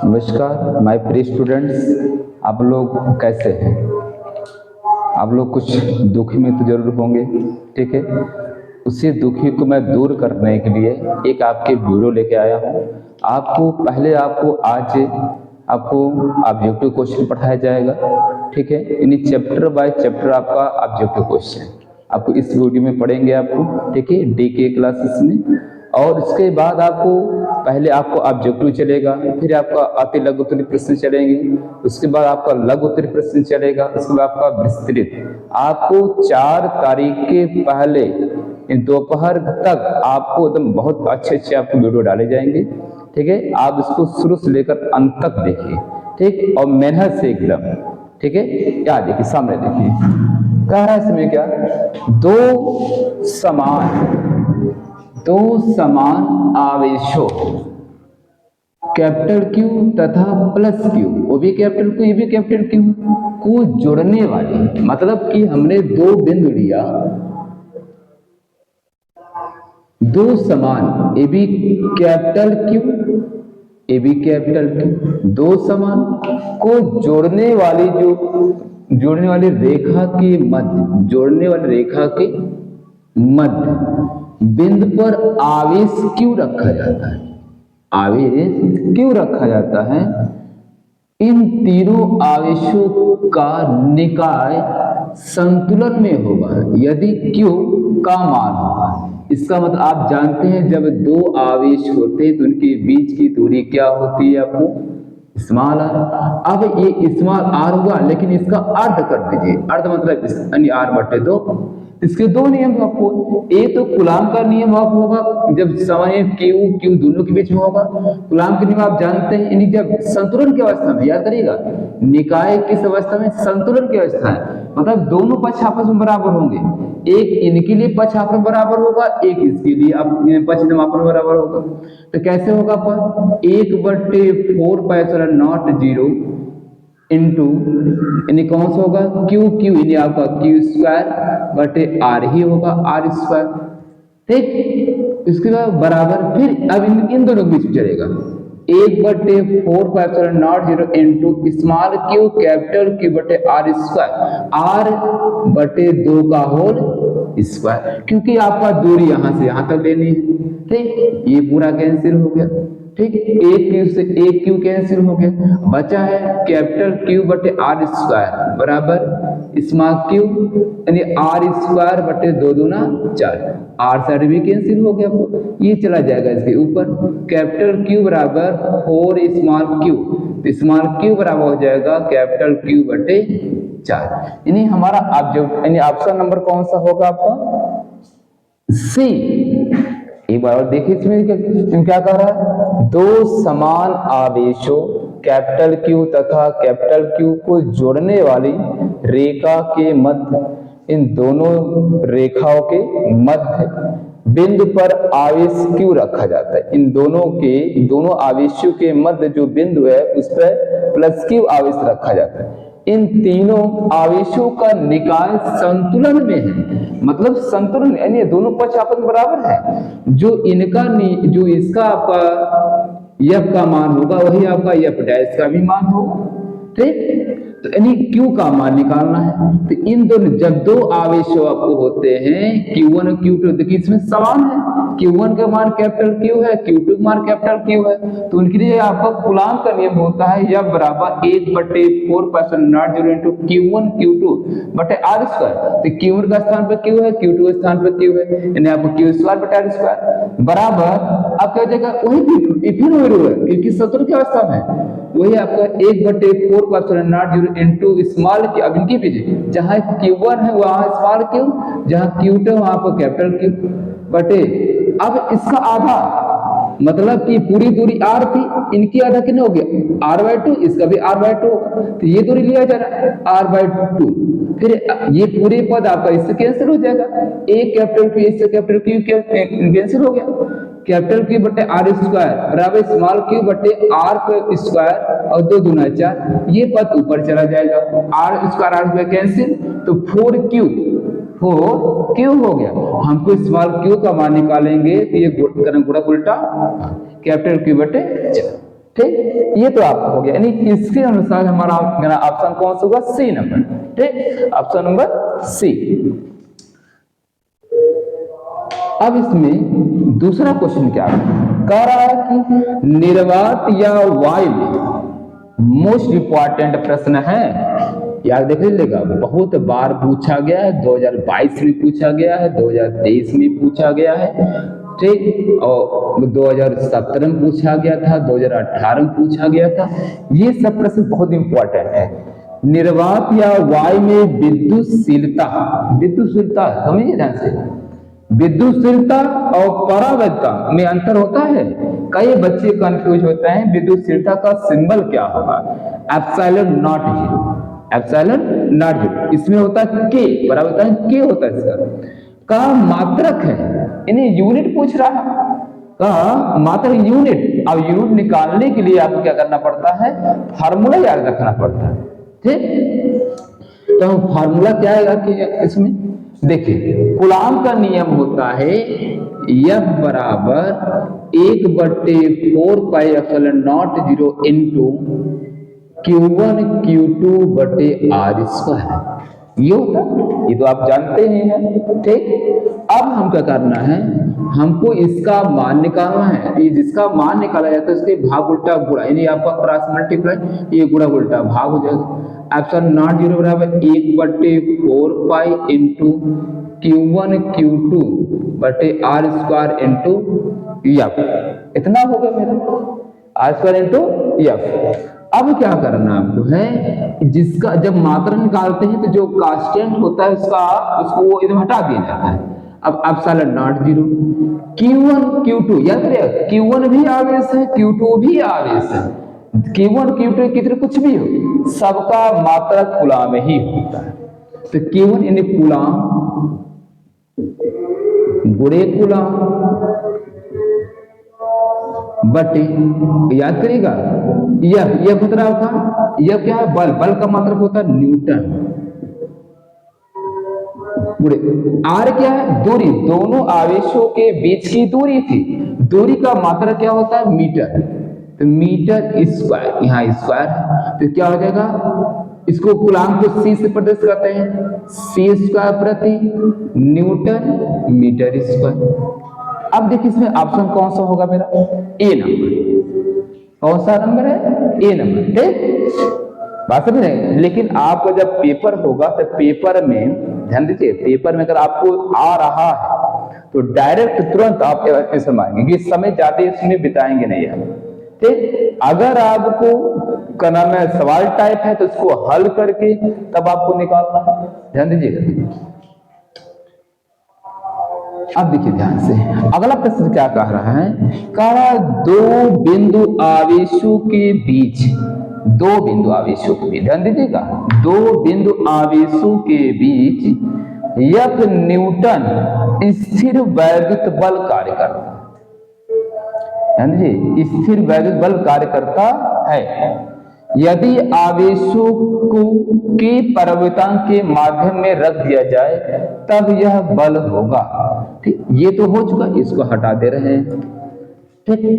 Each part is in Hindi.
नमस्कार माय प्रिय स्टूडेंट्स, आप लोग कैसे हैं? आप लोग कुछ दुखी में तो जरूर होंगे, ठीक है। उसी दुखी को मैं दूर करने के लिए एक आपके वीडियो लेके आया हूँ। आपको आज ऑब्जेक्टिव क्वेश्चन पढ़ाया जाएगा, ठीक है। यानी चैप्टर बाय चैप्टर आपका ऑब्जेक्टिव क्वेश्चन आपको इस वीडियो में पढ़ेंगे आपको, ठीक है, DK क्लासेस में। और इसके बाद पहले आपको ऑब्जेक्टिव चलेगा, फिर आपका अति लघु उत्तरीय प्रश्न चलेंगे, उसके बाद आपका लघु उत्तरीय प्रश्न चलेगा, उसके बाद आपका विस्तृत। आपको 4 तारीख के पहले दोपहर तक आपको एकदम बहुत अच्छे आपको वीडियो डाले जाएंगे, ठीक है। आप इसको शुरू से लेकर अंत तक देखिए, ठीक, और मेहनत से एकदम, ठीक है। क्या देखिए, सामने देखिए, कह रहा है इसमें क्या, दो समान आवेशों कैपिटल Q तथा प्लस Q, वो भी कैपिटल Q ये भी कैपिटल Q को जोड़ने वाली, मतलब कि हमने दो बिंदु लिया, दो समान A B capital Q A B capital Q, दो समान को जोड़ने वाली रेखा के मध्य बिंदु पर आवेश क्यों रखा जाता है। इन तीनों आवेशों का निकाय संतुलन में होगा यदि Q का मान होगा। इसका मतलब आप जानते हैं, जब दो आवेश होते हैं तो उनके बीच की दूरी क्या होती है, आपको स्मॉल r। अब ये स्मॉल r हुआ, लेकिन इसका अर्ध कर दीजिए, अर्ध मतलब यानी r/2। इसके दो नियम आपको, एक तो कूलाम का नियम आप होगा, जब समय Q दोनों के बीच में होगा। कूलाम के नियम आप जानते हैं, यानी जब संतुलन की अवस्था में, याद करिएगा, निकाय किस अवस्था में, संतुलन की अवस्था है, मतलब दोनों पक्ष आपस में बराबर होंगे। एक इनके लिए पक्ष आपस में बराबर होगा, एक इसके लिए पक्ष आपस में बराबर होगा। तो कैसे होगा, पर 1/4πε0 इंटू यानी कौन सा होगा, Q यानी आपका Q² R ही होगा, R², ठीक। इसके बाद बराबर, फिर अब इन दोनों के बीच में चलेगा 1/4πε0 into small Q capital Q/R², R/2 का होल स्क्वायर, क्योंकि आपका दूरी यहां से यहां तक लेनी है, ठीक। ये पूरा कैंसिल हो गया, ठीक, एक Q से एक Q कैंसिल हो गया, बचा है कैपिटल Q/R² बराबर स्मॉल Q यानी R²/2 दूना 4, R साइड भी कैंसिल हो गया, ये चला जाएगा इसके ऊपर, कैपिटल Q बराबर 4 स्मॉल Q, तो स्मॉल Q बराबर हो जाएगा कैपिटल Q/4। यानी हमारा ऑब्जेक्ट यानी ऑप्शन नंबर कौन सा होगा आपका, सी। एक बार और देखिए इसमें क्या कह रहा है, दो समान आवेशों कैपिटल Q तथा कैपिटल Q को जोड़ने वाली रेखा के मध्य, इन दोनों रेखाओं के मध्य बिंदु पर आवेश क्यों रखा जाता है। इन दोनों आवेशों के मध्य जो बिंदु है उस पर प्लस Q आवेश रखा जाता है। इन तीनों आवेशों का निकाय संतुलन में है, मतलब संतुलन यानी दोनों पक्ष आपस में बराबर है। जो इसका आपका F का मान होगा वही आपका F' का भी मान होगा, ठीक। तो यानी Q का मान निकालना है। तो इन दोनों जब दो आवेश आपको होते हैं Q1 और Q2, देखिए इसमें समान है, Q1 का मान कैपिटल Q है, Q2 का मान कैपिटल Q है, तो उनके लिए आपका कूलाम का नियम होता है F बराबर 1/4πε0 इंटू Q1 Q2/R²। तो Q1 का स्थान पर Q है, Q2 के स्थान पर Q है, यानी आपको Q²/R² बराबर आपका जगह वही फिर है, क्योंकि संतुलन की अवस्था में वही आपका 1/4πε0 इंटू स्मॉल Q। अब इनके पीछे जहां Q1 है वहां स्मॉल Q, जहां Q2 है वहां पर कैपिटल Q बटे, अब इसका आधा, मतलब कि पूरी दूरी R थी, इनकी आधा कितना हो गया R/2, इसका भी R/2 होगा, तो ये दूरी लिया जा रहा है R/2, फिर ये पूरे पद आपका इससे कैंसिल हो जाएगा, एक कैपिटल Q इससे कैपिटल Q कैंसिल हो गया, कैपिटल Q/R² बराबर स्मॉल Q/R² और 2 दूना 4, ये पद ऊपर चला जाएगा, R² कैंसिल, तो 4Q 4Q हो गया। हमको स्मॉल q का मान निकालेंगे तो ये गुणक उल्टा कैपिटल Q बटे 4। ठीक, ये तो आपका हो गया। यानी इसके अनुसार हमारा मेरा ऑप्शन कौन सा होगा? C number. ठीक, ऑप्शन नंबर सी। अब इसमें दूसरा क्वेश्चन क्या कह रहा है कि निर्वात या वायु मोस्ट इंपॉर्टेंट प्रश्न है। याद देख लीजिएगा, बहुत बार पूछा गया है, 2022 में पूछा गया है, 2023 में पूछा गया है, ठीक, और 2017 में पूछा गया था, 2018 में पूछा गया था। ये सब प्रश्न बहुत इंपॉर्टेंट है। निर्वात या वायु में विद्युतशीलता, विद्युतशीलता समझिए ध्यान से, विद्युतशीलता और परावैद्यता में अंतर होता है। कई बच्चे कंफ्यूज होते हैं विद्युतशीलता का सिंबल क्या होगा? Epsilon not zero, epsilon not zero. इसमें होता है के, परावैद्यता के होता है इसका का मात्रक है, इन्हें यूनिट पूछ रहा है का मात्रक यूनिट। अब यूनिट निकालने के लिए आपको क्या करना पड़ता है? फार्मूला याद रखना पड़ता है। ठीक, तो फार्मूला क्या है कि इसमें देखिए, कूलाम का नियम होता है F बराबर 1/4 pi epsilon not 0 into Q1 Q2 बटे R स्क्वायर। ये होता है, ये तो आप जानते ही हैं। ठीक, अब हम क्या करना है? हमको इसका मान निकालना है। ये जिसका मान निकाला जाता है उसके भाग उल्टा गुणा, यानी आपका क्रॉस मल्टीप्लाई, ये गुणा उल्टा भाग हो जाएगा। एप्सिलॉन नॉट 0 बराबर 1/4 पाई इंटू Q1 Q2 बटे R स्क्वायर इंटू F। इतना होगा मेरा R स्क्वायर इंटू F। अब क्या करना आपको है? जिसका जब मात्रा निकालते हैं तो जो कांस्टेंट होता है उसको इधर हटा दिया जाता है। अब एप्सिलॉन नॉट 0, Q1 Q2 याद करिए, Q1 भी आवेश है, Q2 भी आवेश है। Q1 Q2 कितने कुछ भी हो, सबका मात्रक कूलाम में ही होता है। तो Q1 यानी कूलाम गुणे कूलाम बटे, याद करिएगा, यह खतरा था। यह क्या है? बल। बल का मतलब होता है न्यूटन। बुरे आर क्या है? दूरी, दोनों आवेशों के बीच की दूरी थी। दूरी का मात्रा क्या होता है? मीटर। तो मीटर स्क्वायर, यहाँ स्क्वायर, तो क्या हो जाएगा? इसको कूलाम को सी से प्रदर्शित करते हैं, सी स्क्वायर प्रति न्यूटन मीटर स्क्वायर। अब देखिए इसमें ऑप्शन कौन सा होगा मेरा? ए नंबर। कौन सा नंबर है? ए नंबर। ठीक, बात समझ रहे? लेकिन आपको जब पेपर होगा तो पेपर में ध्यान दीजिए, पेपर में अगर आपको आ रहा है तो डायरेक्ट तुरंत आप आंसर मारेंगे कि समय ज्यादा इसमें बिताएंगे नहीं है। ठीक, अगर आपको का नाम है सवाल टाइप है तो उसको हल करके तब आपको निकालना है। ध्यान दीजिएगा। अब देखिए ध्यान से, अगला प्रश्न क्या कह रहा है? कह रहा है दो बिंदु आवेशों के बीच, दो बिंदु आवेशों के बीच, ध्यान दीजिएगा, दो बिंदु आवेशों के बीच एक न्यूटन स्थिर वैद्युत बल कार्य करता है। ध्यान दीजिए, स्थिर वैद्युत बल कार्य करता है यदि आवेशों को के परिवर्तन के माध्यम में रख दिया जाए तब यह बल होगा। ठीक, ये तो हो चुका, इसको हटा दे रहे हैं। ठीक,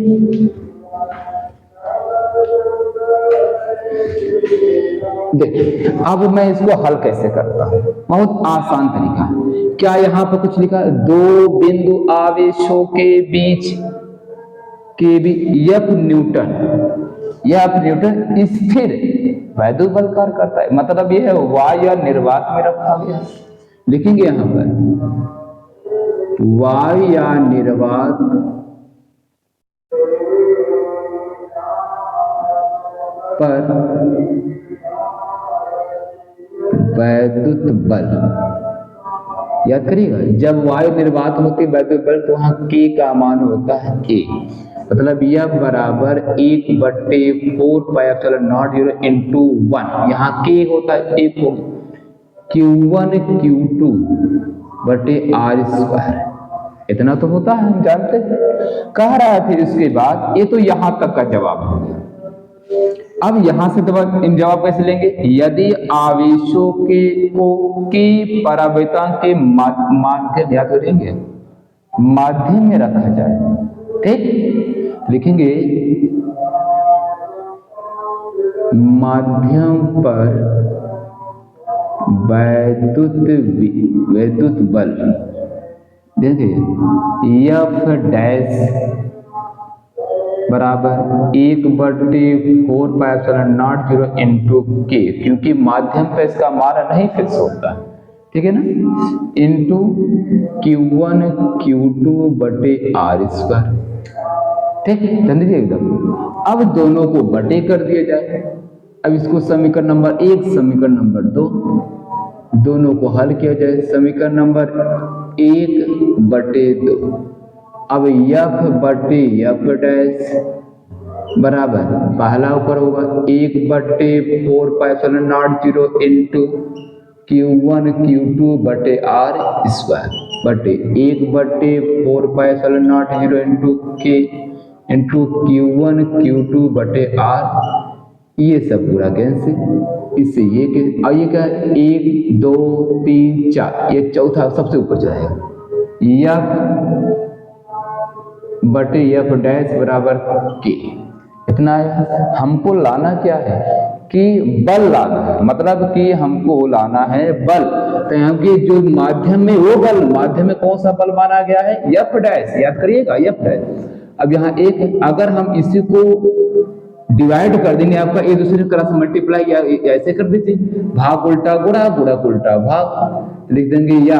देखिए अब मैं इसको हल कैसे करता हूं? बहुत आसान तरीका। क्या यहां पर कुछ लिखा? दो बिंदु आवेशों के बीच के भी यह न्यूटन स्थिर वैद्युत बल कार्य करता है। मतलब यह है वायु या निर्वात में रखा गया। लिखेंगे यहां पर वायु या निर्वात पर वैद्युत बल। याद करिएगा, जब वायु निर्वात होती है वैद्युत बल तो वहां के का मान होता है ए। मतलब यह बराबर 1/4 पाई एप्सिलॉन नॉट 0 इंटू 1, यहाँ के होता है एक को Q1 Q2 बटे R स्क्वायर। इतना तो होता है, हम जानते हैं। कह रहा है फिर इसके बाद, ये तो यहां तक का जवाब हो गया। अब यहां से तो इन जवाब कैसे लेंगे, यदि आवेशों की परावर्तता के माध्यम याद करेंगे माध्यम में रखा जाए, ठीक, लिखेंगे माध्यम पर वैद्युत बल, देखिए एफ डैश बराबर 1/4πε0 इंटू के, क्योंकि माध्यम पे इसका मान नहीं फिक्स होता है, ठीक है ना, इंटू Q1 Q2 बटे R², ठीक, ध्यान दीजिए एकदम। अब दोनों को बटे कर दिया जाए। अब इसको समीकरण नंबर 1 समीकरण नंबर 2 दोनों को हल किया जाए। समीकरण नंबर 1/2, अब F बटे F डैश बराबर पहला ऊपर होगा 1/4πε0 इंटू Q1 Q2 बटे R² बटे 1/4πε0 इंटू के इंटू Q1 Q2 बटे R, ये सब पूरा कैंसिल, इससे ये क्या 1 2 3 4, ये चौथा सबसे ऊपर जाएगा, F बटे F डैश बराबर के, इतना है। हमको लाना क्या है कि बल लाना है, मतलब कि हमको लाना है बल, तो यहाँ के जो माध्यम में वो बल, माध्यम में कौन सा बल माना गया है, F डैश, याद करिएगा F डैश। अब यहाँ एक, अगर हम इसी को डिवाइड कर देंगे, आपका एक दूसरे क्रॉस मल्टीप्लाई या ऐसे कर दीजिए, भाग उल्टा गुणा, गुणा उल्टा भाग, लिख देंगे या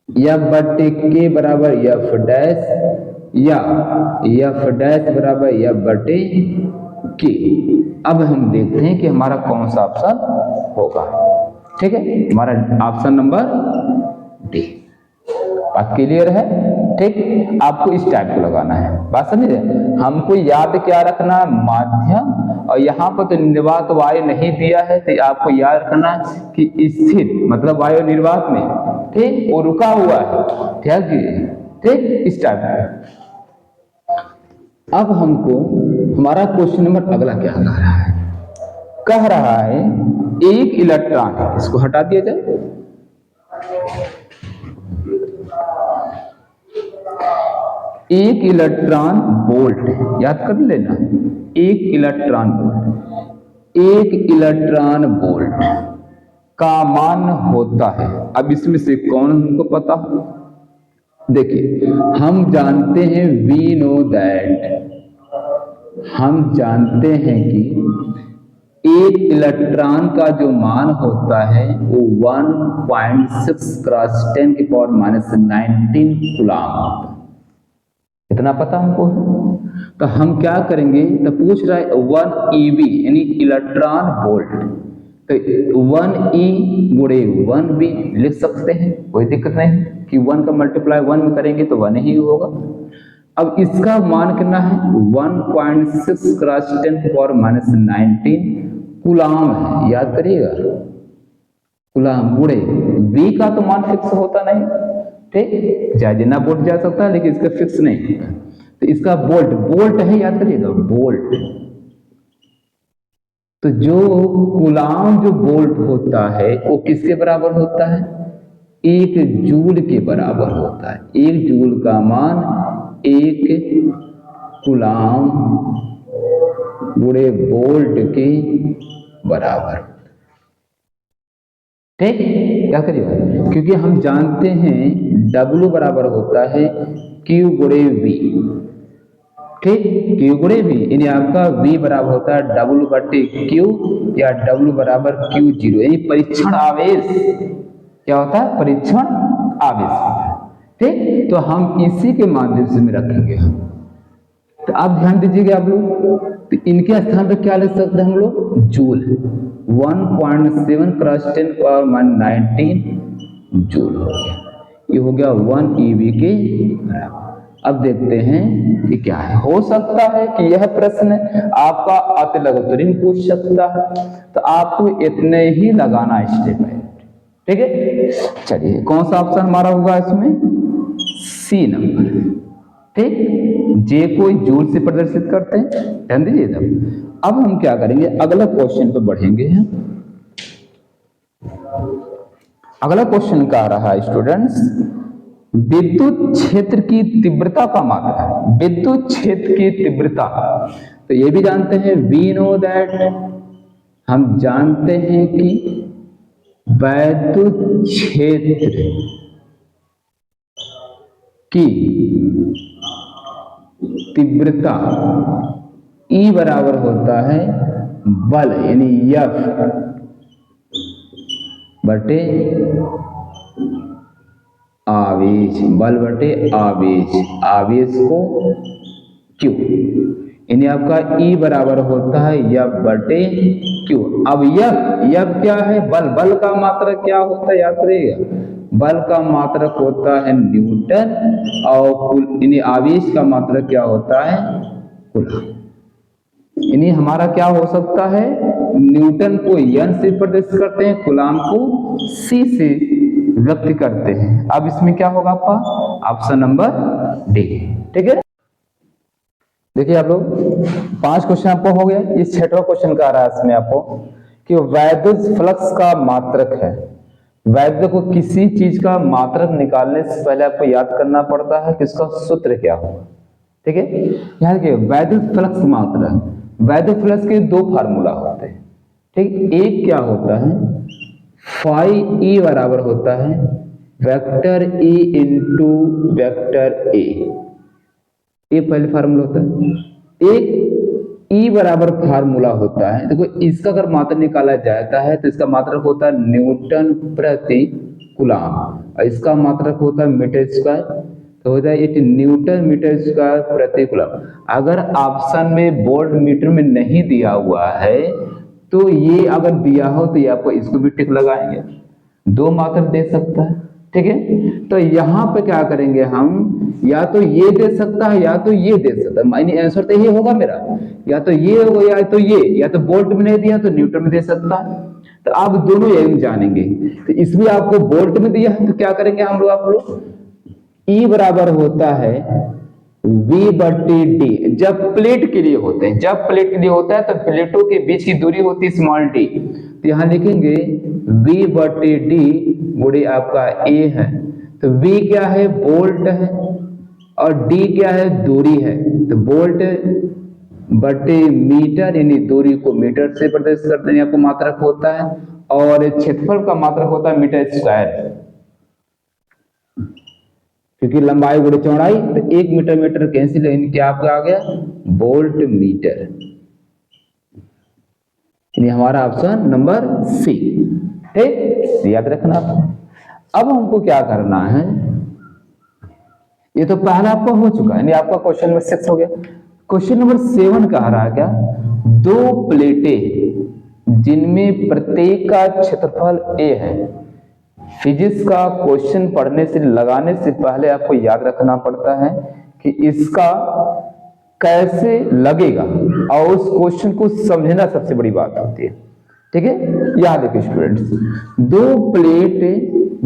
F बटे के बराबर F डैश या F डैश बराबर F बटे के। अब हम देखते हैं कि हमारा कौन सा ऑप्शन होगा, ठीक है, हमारा ऑप्शन नंबर डी। बात क्लियर है, ठीक, आपको इस टाइप को लगाना है, बात समझे। हमको याद क्या रखना, माध्यम, और यहाँ पर तो निर्वात वायु नहीं दिया है, तो आपको याद रखना कि स्थिर मतलब वायु निर्वात में, ठीक, वो रुका हुआ है, ठीक, इस टाइप में। अब हमको हमारा क्वेश्चन नंबर अगला क्या कह रहा है, एक इलेक्ट्रॉन है, इसको हटा दिया जाए, एक इलेक्ट्रॉन वोल्ट है, याद कर लेना, एक इलेक्ट्रॉन वोल्ट का मान होता है। अब इसमें से कौन हमको पता, देखिए हम जानते हैं, वी नो दैट, हम जानते हैं कि एक इलेक्ट्रॉन का जो मान होता है वो 1.6 × 10⁻⁻19 कूलम होता है, इतना पता हमको है। तो हम क्या करेंगे, तो पूछ रहा है 1 eV यानी इलेक्ट्रॉन वोल्ट, तो 1 E गुणे 1 V लिख सकते हैं, कोई दिक्कत नहीं कि 1 का मल्टीप्लाई 1 में करेंगे तो 1 ही होगा। अब इसका मान कितना है, 1.6 × 10⁻⁻19 कूलम है, याद करिएगा, कूलम गुणे V का तो मान फिक्स होता नहीं, ठीक, चाहे जितना वोल्ट जा सकता है, लेकिन इसका फिक्स नहीं होता, तो इसका वोल्ट है, याद करिएगा वोल्ट। तो जो कूलम जो वोल्ट होता है वो किसके बराबर होता है, 1 जूल के बराबर होता है। 1 जूल का मान 1 कूलम गुणे वोल्ट के बराबर, ठीक, क्या करिएगा, क्योंकि हम जानते हैं W बराबर होता है Q गुणे V, ठीक, Q गुणे V, यानी आपका V बराबर होता है W बटे Q या W बराबर Q0, यानी परीक्षण आवेश, क्या होता है, परीक्षण आवेश, ठीक। तो हम इसी के माध्यम से में रखेंगे। तो आप ध्यान दीजिएगा आप लोग, तो इनके स्थान पर क्या लिख सकते हैं हम लोग, जूल, 1.7 × 10⁻19 जूल हो गया, ये हो गया 1 eV के बराबर। अब देखते हैं कि क्या है, हो सकता है कि यह प्रश्न आपका अति लघुत्तरीन पूछ सकता है, तो आपको इतने ही लगाना स्टेप है, ठीक है। चलिए कौन सा ऑप्शन हमारा होगा इसमें, सी नंबर, ठीक, जे को जूल से प्रदर्शित करते हैं। ध्यान दीजिए। अब हम क्या करेंगे, अगला क्वेश्चन पे बढ़ेंगे। अगला क्वेश्चन क्या आ रहा है स्टूडेंट्स, विद्युत क्षेत्र की तीव्रता का मात्रा। विद्युत क्षेत्र की तीव्रता, तो ये भी जानते हैं, वी नो दैट, हम जानते हैं कि विद्युत क्षेत्र की तीव्रता E बराबर होता है बल यानी F बटे आवेश, बल बटे आवेश, आवेश को Q, यानी आपका E बराबर होता है F बटे Q। अब F क्या है, बल, बल का मात्रक क्या होता है याद रखिएगा, बल का मात्रक होता है न्यूटन और यानी आवेश का मात्रक क्या होता है कूलम। यानी हमारा क्या हो सकता है, न्यूटन को N से प्रदर्शित करते हैं, कूलम को C से व्यक्त करते हैं। अब इसमें क्या होगा आपका ऑप्शन नंबर डी। ठीक है, देखिए आप लोग 5 क्वेश्चन आपको हो गया। ये 6वां क्वेश्चन का आ रहा है इसमें आपको कि वैद्युत फ्लक्स का मात्रक है। वैद्युत को किसी चीज का मात्रक निकालने से पहले आपको याद करना पड़ता है कि इसका सूत्र क्या होगा। ठीक है, यहाँ देखिए वैद्युत फ्लक्स मात्रक, वैद्युत फ्लक्स के 2 फार्मूला होते हैं। ठीक, एक क्या होता है, फाई ई बराबर होता है vector E into vector A, ये पहले फार्मूला होता है। एक ई बराबर फार्मूला होता है, देखो इसका अगर मात्रक निकाला जाता है तो इसका मात्रक होता है न्यूटन प्रति कूलम और इसका मात्रक होता है मीटर स्क्वायर, तो हो जाए 8 न्यूटन मीटर स्क्वायर प्रति कूलम। अगर ऑप्शन में वोल्ट मीटर में नहीं दिया हुआ है तो ये अगर दिया हो तो ये आपको इसको भी टिक लगाएंगे, 2 मात्रक दे सकता है। ठीक है, तो यहाँ पे क्या करेंगे हम, या तो ये दे सकता है या तो ये दे सकता है, मानी आंसर तो ये होगा मेरा, या तो ये होगा या तो ये, या तो वोल्ट में नहीं दिया तो न्यूटन में दे सकता है। तो आप दोनों यही जानेंगे। तो इसमें आपको वोल्ट में दिया है तो क्या करेंगे हम लोग, आप लोग E बराबर होता है V बटे डी, जब प्लेट के लिए होते हैं, जब प्लेट के लिए होता है तो प्लेटों के बीच की दूरी होती है स्मॉल डी, तो यहां लिखेंगे V बटे डी गुणे आपका A है, तो V क्या है वोल्ट है और D क्या है दूरी है, तो वोल्ट बटे मीटर यानी दूरी को मीटर से प्रदर्शित करते हैं, आपको मात्रक होता है, और क्षेत्रफल का मात्रक होता है मीटर स्क्वायर, क्योंकि लंबाई गुणे चौड़ाई, तो 1 मीटर मीटर कैंसिल है, क्या आपका आ गया वोल्ट मीटर, यानी हमारा ऑप्शन नंबर सी। ठीक, याद रखना। अब हमको क्या करना है, ये तो पहला आपका हो चुका है, यानी आपका क्वेश्चन नंबर 6 हो गया। क्वेश्चन नंबर 7 का आ रहा है क्या, 2 प्लेटें जिनमें प्रत्येक का क्षेत्रफल a है। फिजिक्स का क्वेश्चन पढ़ने से लगाने से पहले आपको याद रखना पड़ता है कि इसका कैसे लगेगा और उस क्वेश्चन को समझना सबसे बड़ी बात होती है। ठीक है, याद देखिए स्टूडेंट्स, 2 प्लेट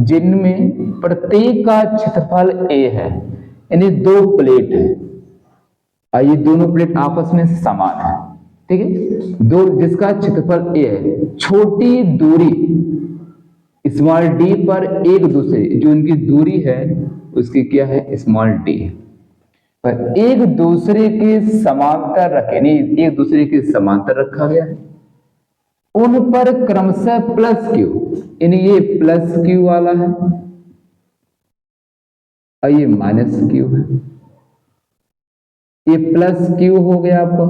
जिनमें प्रत्येक का क्षेत्रफल a है, यानी 2 प्लेट है और ये दोनों प्लेट आपस में समान है। ठीक है, 2 जिसका क्षेत्रफल a है, छोटी दूरी स्मॉल डी पर एक दूसरे, जो उनकी दूरी है उसकी क्या है स्मॉल डी, पर एक दूसरे के समांतर रखे, नहीं एक दूसरे के समांतर रखा गया है, उन पर क्रमशः प्लस क्यू, यानी ये प्लस क्यू वाला है और ये माइनस क्यू है, ये प्लस क्यू हो गया आपका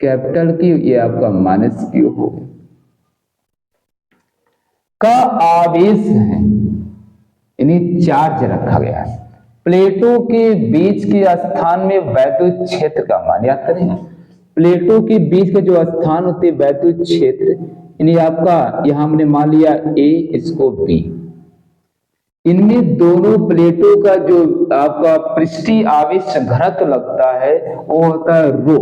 कैपिटल क्यू, ये आपका माइनस क्यू हो गया, का आवेश है, यानी चार्ज रखा गया है। प्लेटों के बीच के स्थान में वैद्युत क्षेत्र का मान याद करें, प्लेटों के बीच का जो स्थान होते हैं वैद्युत क्षेत्र, यानी आपका यहां हमने मान लिया A, इसको B, इनमें दोनों प्लेटों का जो आपका पृष्ठीय आवेश घनत्व लगता है वो होता है रो,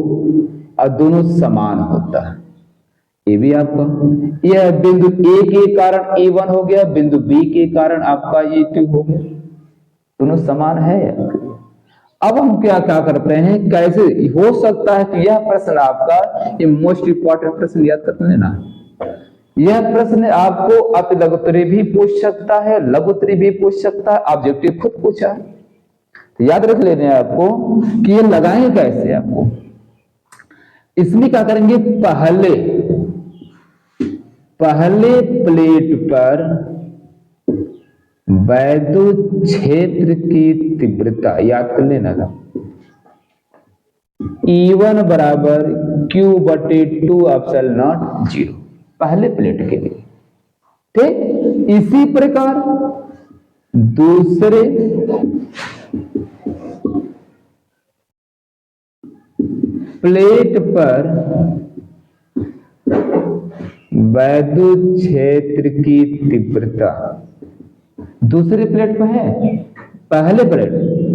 और दोनों समान होता है। ये भी आपका, यह बिंदु A के कारण A1 हो गया, बिंदु B के कारण आपका E2 हो गया, दोनों समान है। अब हम क्या क्या करते हैं, कैसे हो सकता है कि यह प्रश्न आपका, ये मोस्ट इंपॉर्टेंट प्रश्न याद कर लेना। यह प्रश्न आपको अति लघुत्तरी भी पूछ सकता है, लघुत्तरी भी पूछ सकता है, ऑब्जेक्टिव खुद पूछा है। तो याद रख लेने आपको कि ये लगाएंगे कैसे। आपको इसमें क्या करेंगे, पहले प्लेट पर वैद्युत क्षेत्र की तीव्रता याद कर लेना था, E1 बराबर Q/2 एप्सिलॉन नॉट 0 पहले प्लेट के लिए। ठीक, इसी प्रकार दूसरे प्लेट पर वैद्युत क्षेत्र की तीव्रता, दूसरे प्लेट पर है, पहले प्लेट,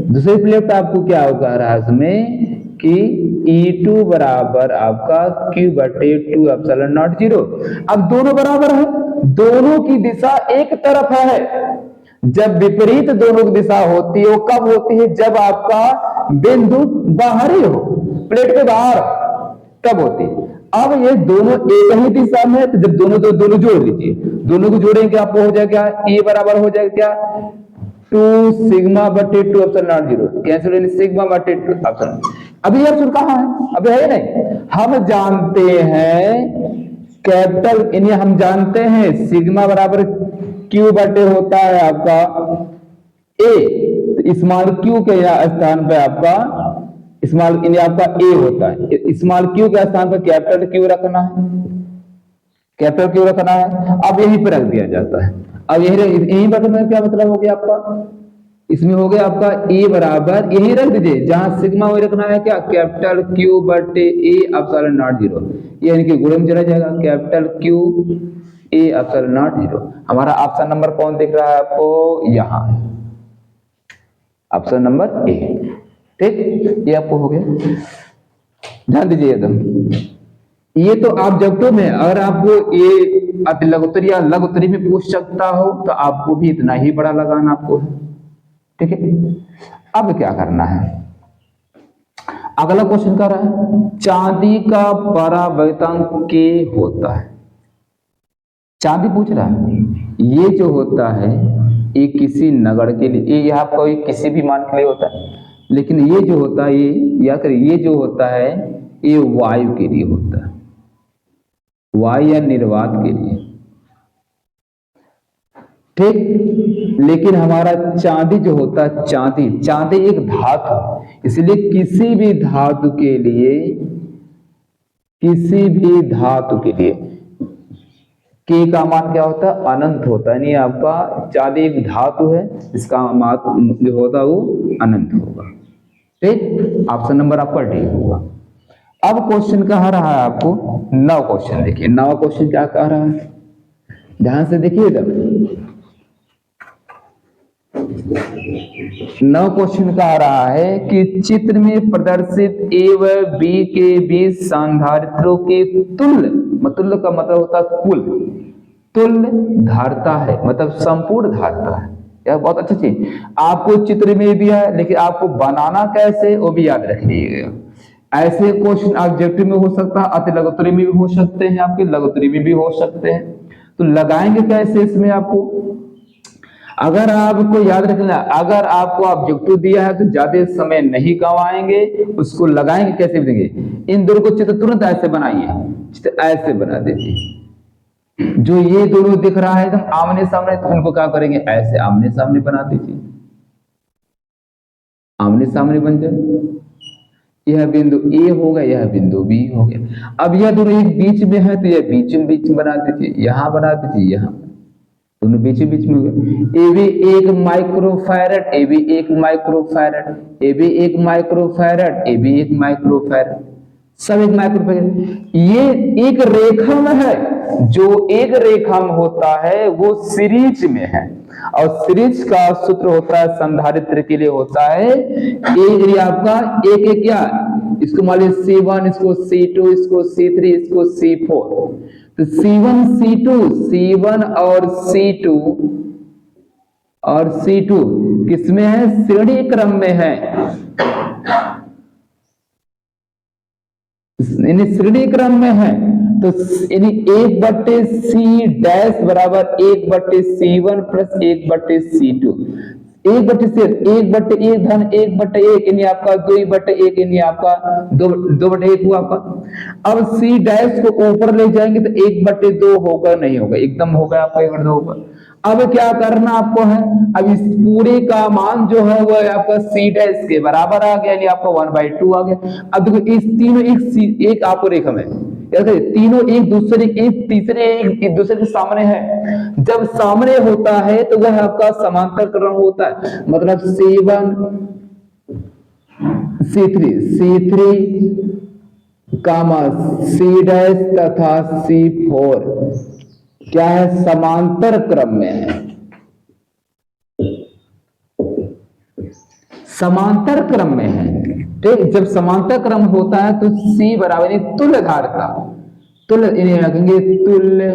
दूसरे प्लेट पर आपको क्या होगा रहा है इसमें कि E2 बराबर आपका Q/2 एप्सिलॉन नॉट 0। अब दोनों बराबर है, दोनों की दिशा एक तरफ है। जब विपरीत दोनों की दिशा होती है वो कब होती है, जब आपका बिंदु बाहरी हो, प्लेट के बाहर, तब होती है। अब ये दोनों एक ही दिशा में है, तो जब दोनों जोड़ लीजिए, दोनों को जोड़ेंगे आपको हो जाएगा E बराबर हो जाएगा क्या, 2 सिग्मा/2 एप्सिलॉन नॉट 0 कैंसिल, सिग्मा/2 एप्सिलॉन। अभी ऑप्शन कहाँ है, अभी है नहीं। हम जानते हैं कैपिटल, इन्हें हम जानते हैं सिग्मा बराबर Q/2 होता है आपका A, तो स्मॉल q के स्थान पे आपका स्मॉल आपका A होता है, स्मॉल q के स्थान पर कैपिटल Q रखना है, कैपिटल Q रखना है। अब यहीं पर रख दिया जाता है। अब यहीं पर रखने का क्या मतलब हो गया आपका, इसमें हो गया आपका A बराबर, यहीं रख दीजिए जहां सिग्मा वही रखना है क्या, कैपिटल Q/A एप्सिलॉन नॉट 0, ये इनके गुणे में चला जाएगा, capital Q A epsilon not 0। हमारा ऑप्शन नंबर कौन दिख रहा है आपको, यहाँ ऑप्शन नंबर A। ठीक, ये आपको हो गया, ध्यान दीजिए एकदम। ये तो ऑब्जेक्टिव में अगर आपको ये अति लघुत्तरी या लघुत्तरी में पूछ सकता हो तो आपको भी इतना ही बड़ा लगाना आपको है। ठीक है, अब क्या करना है, अगला क्वेश्चन कर रहा है चांदी का परावर्तनांक K होता है। चांदी पूछ रहा है, ये जो होता है ये किसी नगड़ के लिए, ये आपका किसी भी मान के लिए होता है, लेकिन ये जो होता है ये या करिए, ये जो होता है ये वायु के लिए होता है, वायु या निर्वात के लिए। ठीक, लेकिन हमारा चांदी जो होता है, चांदी एक धातु है, इसलिए किसी भी धातु के लिए K का मान क्या होता है, अनंत होता है। नहीं, आपका चांदी एक धातु है, इसका मान जो होता है वो अनंत होगा। ठीक, ऑप्शन नंबर आपका D होगा। अब क्वेश्चन कह रहा है आपको, 9 क्वेश्चन देखिए, 9 क्वेश्चन क्या कह रहा है, ध्यान से देखिएगा। 9 क्वेश्चन कह रहा है कि चित्र में प्रदर्शित A व B के बीच संधारित्रों के तुल्य का मतलब होता है कुल, तुल्य धारता है, मतलब संपूर्ण धारता है। यह बहुत अच्छा चीज आपको चित्र में दिया है, लेकिन आपको बनाना कैसे वो भी याद रख लीजिएगा। ऐसे क्वेश्चन ऑब्जेक्टिव में हो सकता है, अति लघुत्तरी में भी हो सकते हैं, आपके लघुत्तरी में भी हो सकते हैं। तो लगाएंगे कैसे इसमें आपको, अगर आपको याद रखना, अगर आपको ऑब्जेक्टिव दिया है तो ज्यादा समय नहीं गवाएंगे, उसको लगाएंगे कैसे भी देंगे। इन दोनों को चित्र तुरंत ऐसे बनाइए, चित्र ऐसे बना दीजिए। जो ये दोनों दिख रहा है एकदम आमने सामने, तो उनको क्या करेंगे, ऐसे आमने सामने बना दीजिए, आमने सामने बन जाए। यह बिंदु A हो गया, यह बिंदु B हो गया। अब यह दोनों एक बीच में है तो यह बीच में बना दीजिए, यहां बना दीजिए, यहां, दोनों बीच में हो गए। ए भी 1 माइक्रोफैरड, ए भी 1 माइक्रोफैरड, ए भी 1 माइक्रोफैरड, ए भी 1 माइक्रोफैरड, सब 1 माइक्रोफैरड। ये एक रेखा में है, जो एक रेखा में होता है वो सीरीज में है, और सीरीज का सूत्र होता है संधारित्र के लिए होता है ए आपका एक क्या, इसको मान लीजिए C1, इसको C2, इसको C3, इसको C4। तो C1 और C2 और C2 किसमें है? श्रेणी क्रम में है, श्रेणी क्रम में है। तो 1/C डैश बराबर 1/C1 प्लस 1/C2। 1/1 धन 1/1 यानी आपका 2/1 यानी आपका 2/1 हुआ आपका। अब C डैश को ऊपर ले जाएंगे तो 1/2 होगा, नहीं होगा, एकदम होगा आपका 1/2 होगा। अब क्या करना आपको है, अब इस पूरे का मान जो है वो आपका C डैश के बराबर आ गया, यानी आपका 1/2 आ गया। अब देखो इस तीनों एक आपको रेखा में तीनों एक दूसरे के सामने है। जब सामने होता है तो वह आपका समांतर करण होता है, मतलब C1 C3 कामा C डैश तथा C4 क्या है? समांतर क्रम में है, समांतर क्रम में है। ठीक, जब समांतर क्रम होता है तो C बराबर तुल्य धारिता, तुल्य रखेंगे तुल्य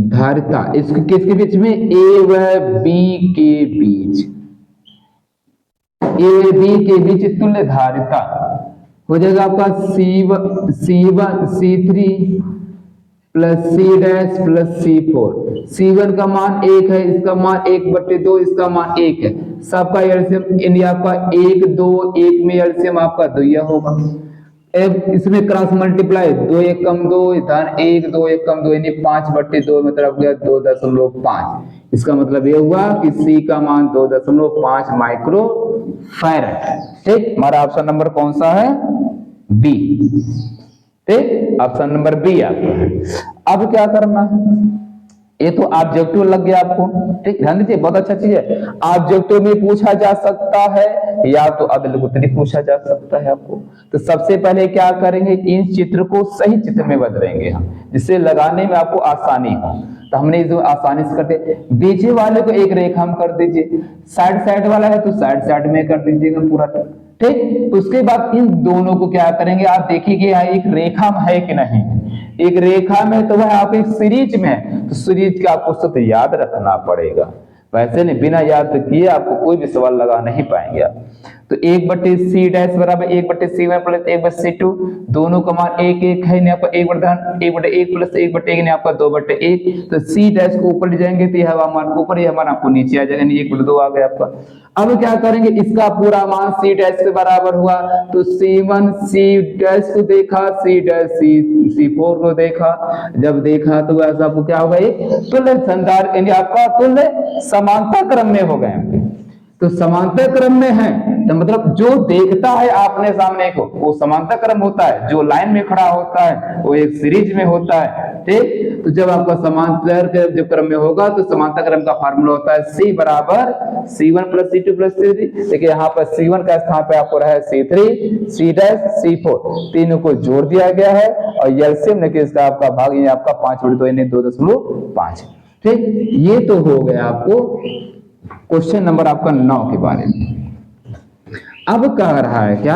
धारिता, इसके किसके बीच में? A व B के बीच, A व B के बीच तुल्य धारिता हो जाएगा आपका C1 C3 plus C dash plus C4। C1 का मान 1 है, इसका मान 1/2, इसका मान 1 है, सबका एलसीएम यानी आपका 1 2 1 में एलसीएम आपका 2 होगा। अब इसमें क्रॉस मल्टीप्लाई 2 1 कम 2 धन 1 2 1 कम 2 यानी 5/2 मतलब गया 2.5। इसका मतलब ये हुआ कि C का मान 2.5 माइक्रो फैराड। ठीक, हमारा ऑप्शन नंबर कौन सा है? बी। ठीक, ऑप्शन नंबर बी आपका है। अब क्या करना है, ये तो ऑब्जेक्टिव लग गया आपको। ठीक, ध्यान दीजिए, बहुत अच्छा चीज है। ऑब्जेक्टिव में पूछा जा सकता है या तो अदलगुतरी पूछा जा सकता है आपको। तो सबसे पहले क्या करेंगे, इन चित्र को सही चित्र में बदलेंगे हम, जिससे लगाने में आपको आसानी हो। तो हमने इसे आसानी से करते, बीच वाले को एक रेखा हम कर दीजिए, साइड वाला है तो साइड में कर दीजिएगा पूरा। ठीक, उसके बाद इन दोनों को क्या करेंगे, आप देखिए यहाँ एक रेखा है कि नहीं, एक रेखा में तो वह आप एक सीरीज में है, तो सीरीज का आपको सत्य याद रखना पड़ेगा। वैसे नहीं, बिना याद किए आपको कोई भी सवाल लगा नहीं पाएंगे आप। तो 1/C डैश बराबर 1/C1 प्लस 1/C2, दोनों का मान 1 1 है, आपका 1/1 प्लस 1/1 आपका 2/1। तो C डैश को ऊपर ले जाएंगे तो यह मान ऊपर, यह मान आपको नीचे आ जाएगा, 1/2 आ गया आपका। अब क्या करेंगे, इसका पूरा मान C डैश के बराबर हुआ, तो C1 C डैश को देखा, C डैश C4 को देखा, जब देखा तो ऐसा आपको क्या होगा, तुल्य संधार यानी आपका तुल्य समांतर क्रम में हो गए। तो समांतर क्रम में है तो मतलब जो देखता है आपने सामने को वो समांतर क्रम होता है, जो लाइन में खड़ा होता है वो एक सीरीज में होता है। ठीक, तो जब आपका समांतर जब क्रम में होगा तो समांतर क्रम का फार्मूला होता है C बराबर C1 plus C2 plus C3। देखिए यहाँ पर C1 का स्थान पे आपको रहा है C3 C डैश C4, तीनों को जोड़ दिया गया है और एलसीएम लेके इसका आपका भाग ये आपका 5/2 यानी 2.5। ठीक, ये तो हो गया आपको क्वेश्चन नंबर आपका 9 के बारे में। अब कह रहा है क्या,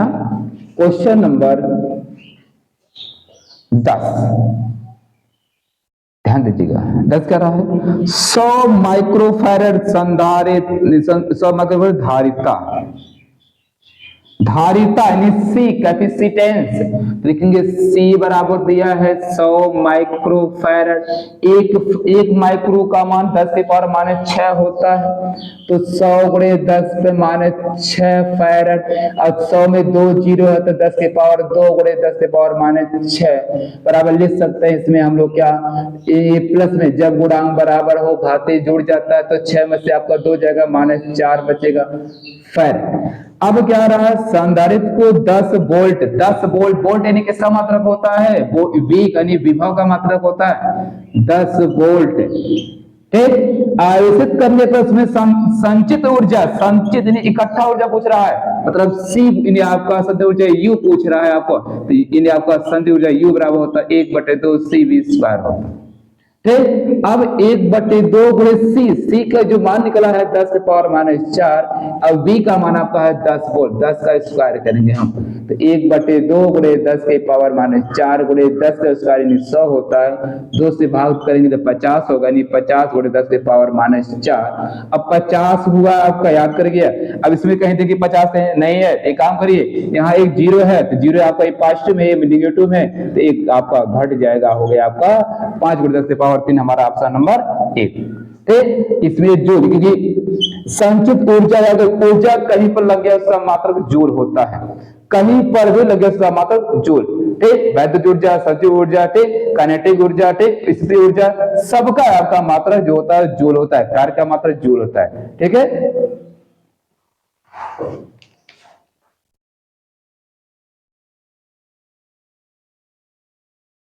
क्वेश्चन नंबर 10, ध्यान दीजिएगा। 10 कह रहा है 100 माइक्रोफैरड संधारित 100 माइक्रोफैरड धारिता यानी C कैपेसिटेंस लिखेंगे। C बराबर दिया है 100 माइक्रोफैरड, एक माइक्रो का मान 10 के पावर माने 6 होता है, तो 100 गुणे 10 पे माने 6 फैरड। अब 100 में 2 जीरो है तो 10 के पावर 2 गुणे 10 के पावर माने 6 बराबर लिख सकते हैं। इसमें हम लोग क्या, ए प्लस में जब गुणांक बराबर हो घाते जुड़ जाता है तो 6 में से आपका 2 जाएगा माने 4 बचेगा फैरड। अब क्या रहा, संधारित्र को 10 वोल्ट, वोल्ट यानी किसका मात्रक होता है, वो वीक यानी विभव का मात्रक होता है 10 वोल्ट। ठीक, आवेशित करने पर उसमें संचित ऊर्जा, संचित यानी इकट्ठा ऊर्जा पूछ रहा है, मतलब C यानी आपका संचित ऊर्जा U पूछ रहा है आपको, तो यानी आपका संचित ऊर्जा U बराबर होता है 1/2 CV² होता है। ठीक, अब 1/2 गुणे C का जो मान निकला है 10 के पावर माइनस 4, अब V का मान आपका है 10 वोल्ट, 10 का स्क्वायर करेंगे हम तो 1/2 गुणे 10 के पावर -4 गुणे 10 का स्क्वायर यानी 100 होता है। 2 से भाग करेंगे तो 50 होगा, यानी 50 गुणे 10 के पावर -4। अब 50 हुआ आपका, याद कर गया। अब इसमें कहीं देखिए 50 नहीं है, एक काम करिए, यहाँ एक 0 है तो 0 आपका पॉजिटिव में, नेगेटिव में, तो एक आपका घट जाएगा, हो गया आपका 5 गुणे 10 के पावर 3, हमारा ऑप्शन नंबर 1। इसमें जूल, क्योंकि संचित ऊर्जा, अगर ऊर्जा कहीं पर लग गया उसका मात्रक जूल होता है, कहीं पर भी लग गया उसका मात्रक जूल। ठीक, वैद्युत ऊर्जा, संचित ऊर्जा, ठीक, काइनेटिक ऊर्जा, ठीक, स्थितिज ऊर्जा, सबका आपका मात्रक जो होता है जूल होता है, कार्य का मात्रक जूल होता है। ठीक है।